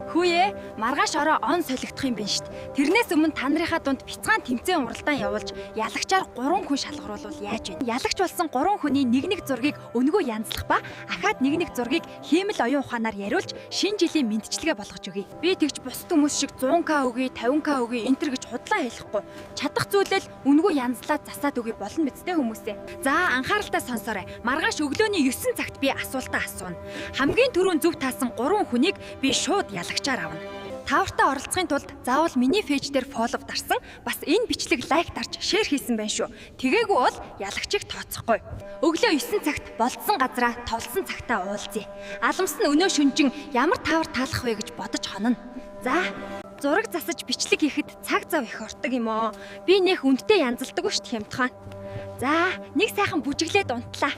Хүүе, маргааш ороо он солигдох юм байна штт. Тэрнээс өмнө та нарынхаа дунд бяцхан тэмцээн уралдаан явуулж, ялагчаар 3 хүн шалгаруулвал яаж вэ? Ялагч болсон 3 хүний нэг зургийг өнгөө янзлах ба ахаад нэг зургийг хиймэл оюун ухаанаар яриулж, шинэ жилийн мэндчилгээ болгож өгье. Би тэгж бусад хүмүүс шиг 100к өгье, 50к өгье энтер гэж худлаа хэлэхгүй. Чадах зүйлэл өнгөө янзлаад засаад өгье болно мэдтэй хүмүүсээ. За анхааралтай сонсоорой. Маргааш өглөөний 9 цагт би асуултаа асууна. Хамгийн түрүүн зөв таасан 3 хүнийг би шууд ялагчаар авна. Тавартаа оролцохын тулд заавал миний пэйж дээр фоллоу дарсан, бас энэ бичлэг лайк дарж шеэр хийсэн байна шүү. Тэгээгүй бол ялагчийг тооцохгүй. Өглөө 9 цагт болцсон газараа товлсон цагтаа уулзъя. Аламс нь өнөө шөнжин ямар тавар таалах вэ гэж бодож хонно. За, зураг засаж бичлэг хийхэд цаг зав их ортог юм оо. Би нэх үндтэй янзалдаг шүү хямдхан. За, нэг сайхан бүжиглээд унтлаа.